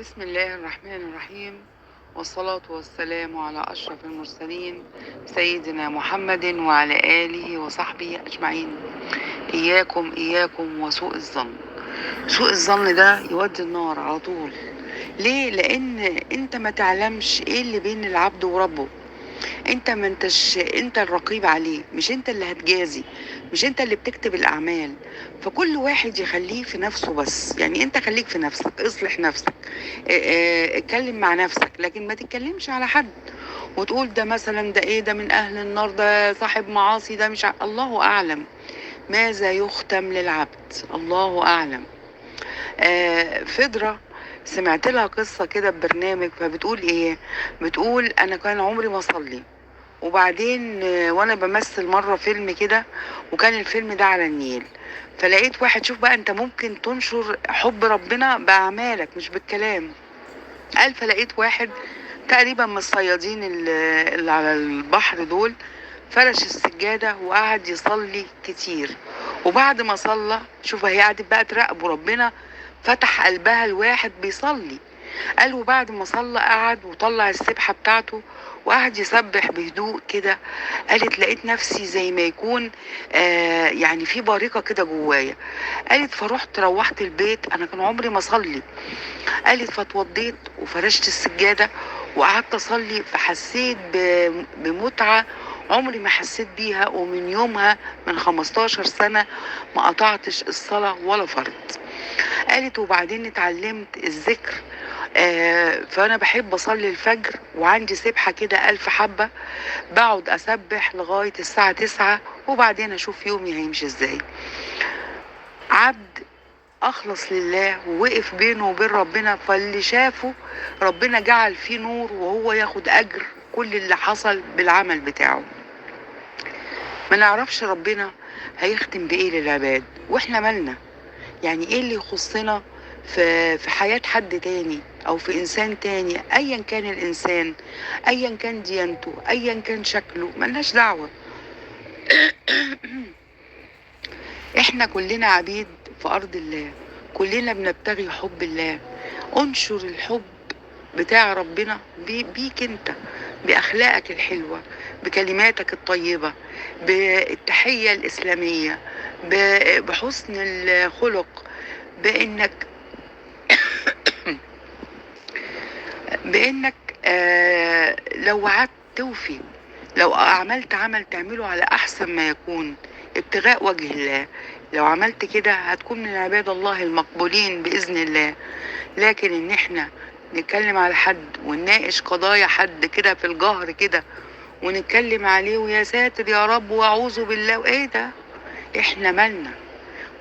بسم الله الرحمن الرحيم، والصلاة والسلام على أشرف المرسلين سيدنا محمد وعلى آله وصحبه أجمعين. إياكم وسوء الظن. سوء الظن ده يودي النار على طول. ليه؟ لأن أنت ما تعلمش إيه اللي بين العبد وربه. انت ما انتش انت الرقيب عليه، مش انت اللي هتجازي، مش انت اللي بتكتب الاعمال. فكل واحد يخليه في نفسه بس، يعني انت خليك في نفسك، اصلح نفسك، اتكلم مع نفسك، لكن ما تتكلمش على حد وتقول ده مثلا ده ايه، ده من اهل النار، ده صاحب معاصي، ده مش الله اعلم ماذا يختم للعبد، الله اعلم. فدرة سمعت لها قصة كده ببرنامج، فبتقول ايه؟ بتقول انا كان عمري ما اصلي، وبعدين وانا بمثل مرة فيلم كده، وكان الفيلم ده على النيل، فلقيت واحد، شوف بقى انت ممكن تنشر حب ربنا بأعمالك مش بالكلام. قال فلقيت واحد تقريبا من الصيادين اللي على البحر دول، فرش السجادة وقعد يصلي كتير. وبعد ما صلى، شوف هي قعدت بقى تراقبه، ربنا فتح قلبها الواحد بيصلي. قال وبعد ما صلى قعد وطلع السبحة بتاعته وقعد يسبح بهدوء كده. قالت لقيت نفسي زي ما يكون يعني في بارقة كده جوايا. قالت روحت البيت، انا كان عمري ما اصلي. قالت فاتوضيت وفرشت السجادة وقعدت اصلي، فحسيت بمتعة عمري ما حسيت بيها، ومن يومها من 15 سنة ما قطعتش الصلاة ولا فرض. قالت وبعدين اتعلمت الذكر. فانا بحب اصلي الفجر، وعندي سبحة كده 1000 حبة، بقعد اسبح لغاية الساعة 9، وبعدين اشوف يومي هيمشي ازاي. عبد اخلص لله ووقف بينه وبين ربنا، فاللي شافه ربنا جعل فيه نور، وهو ياخد اجر كل اللي حصل بالعمل بتاعه. ما نعرفش ربنا هيختم بايه للعباد، واحنا مالنا؟ يعني ايه اللي يخصنا في حياة حد تاني او في انسان تاني؟ ايا كان الانسان، ايا كان ديانته، ايا كان شكله، ملناش دعوة. احنا كلنا عبيد في ارض الله، كلنا بنبتغي حب الله. انشر الحب بتاع ربنا بيك انت، باخلاقك الحلوة، بكلماتك الطيبة، بالتحية الاسلامية، بحسن الخلق، بانك بانك لو وعدت توفي، لو عملت عمل تعمله على احسن ما يكون ابتغاء وجه الله. لو عملت كده هتكون من عباد الله المقبولين باذن الله. لكن ان احنا نتكلم على حد ونناقش قضايا حد كده في الجهر كده، ونتكلم عليه ويا ساتر يا رب واعوذ بالله، وايه ده؟ احنا مالنا؟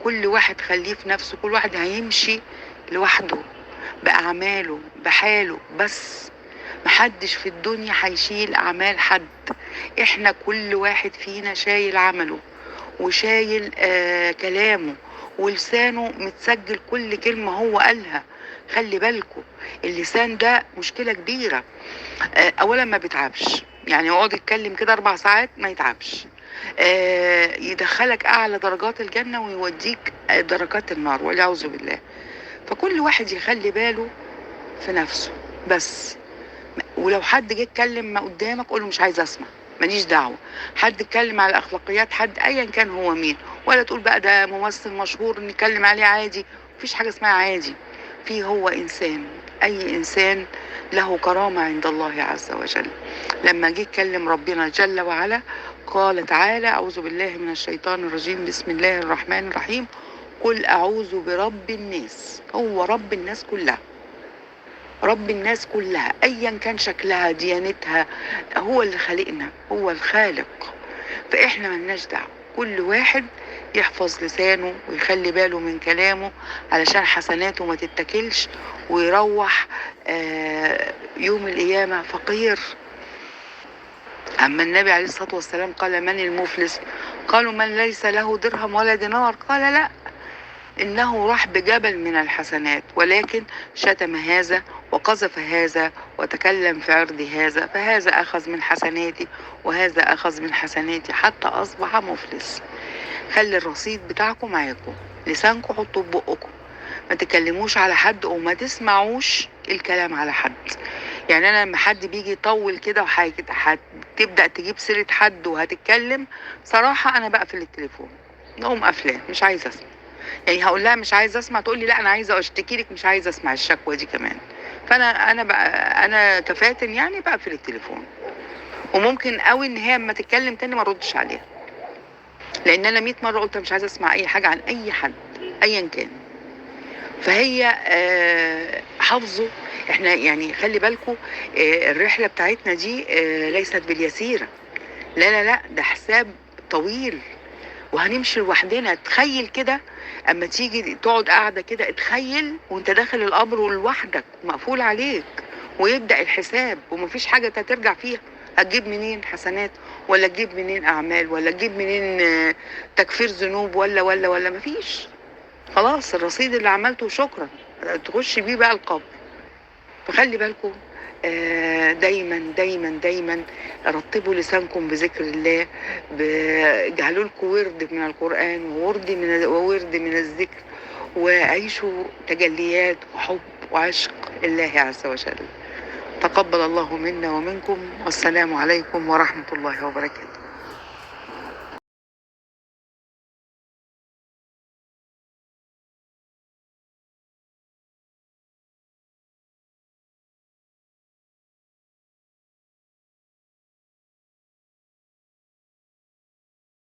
كل واحد خليه في نفسه، كل واحد هيمشي لوحده بأعماله بحاله بس. محدش في الدنيا هيشيل أعمال حد. احنا كل واحد فينا شايل عمله، وشايل كلامه، ولسانه متسجل كل كلمة هو قالها. خلي بالكو، اللسان ده مشكلة كبيرة. أولا ما بيتعبش، يعني يقعد يتكلم كده 4 ساعات ما يتعبش. يدخلك أعلى درجات الجنة ويوديك درجات النار والعياذ بالله. فكل واحد يخلي باله في نفسه بس. ولو حد جه اتكلم ما قدامك قوله مش عايز اسمع، ماليش دعوه. حد اتكلم على اخلاقيات حد ايا كان هو مين، ولا تقول بقى ده ممثل مشهور نتكلم عليه عادي. مفيش حاجه اسمها عادي، في هو انسان. اي انسان له كرامه عند الله عز وجل. لما جه اتكلم ربنا جل وعلا قال تعالى اعوذ بالله من الشيطان الرجيم، بسم الله الرحمن الرحيم، قل اعوذ برب الناس. هو رب الناس كلها، رب الناس كلها ايا كان شكلها ديانتها، هو اللي خلقنا، هو الخالق. فاحنا ملناش دعوه. كل واحد يحفظ لسانه ويخلي باله من كلامه علشان حسناته ما تتكلش، ويروح يوم القيامة فقير. أما النبي عليه الصلاة والسلام قال من المفلس؟ قالوا من ليس له درهم ولا دينار. قال لا، إنه راح بجبل من الحسنات، ولكن شتم هذا وقذف هذا وتكلم في عرض هذا، فهذا أخذ من حسناتي وهذا أخذ من حسناتي حتى أصبح مفلس. خلي الرصيد بتاعكم معاكم، لسانكم حطوا في بقكم، ما تكلموش على حد وما تسمعوش الكلام على حد. يعني انا لما حد بيجي يطول كده وهتبدا تجيب سيره حد وهتتكلم، صراحه انا بقفل التليفون، اقوم قافلاه، مش عايزه اسمع. يعني هقول لها مش عايزه اسمع، تقول لي لا انا عايزه اشتكي لك، مش عايزه اسمع الشكوى دي كمان. فانا بقى انا كفاتن يعني بقفل التليفون. وممكن قوي ان هي اما تتكلم تاني ما اردش عليها، لان انا 100 مره قلت مش عايزه اسمع اي حاجه عن اي حد ايا كان. فهي حافظوا. احنا يعني خلي بالكم، الرحله بتاعتنا دي ليست باليسيره. لا لا لا، ده حساب طويل، وهنمشي لوحدنا. تخيل كده اما تيجي تقعد قاعده كده، اتخيل وانت داخل القبر لوحدك مقفول عليك، ويبدأ الحساب ومفيش حاجة هترجع فيها. هتجيب منين حسنات، ولا تجيب منين أعمال، ولا تجيب منين تكفير ذنوب، ولا مفيش. خلاص الرصيد اللي عملته شكرا، تخش بيه بقى القبر. فخلي بالكم، دايما دايما دايما رطبوا لسانكم بذكر الله، اجعلوا لكم ورد من القرآن وورد من الذكر، وعيشوا تجليات وحب وعشق الله عز وجل. تقبل الله منا ومنكم، والسلام عليكم ورحمة الله وبركاته.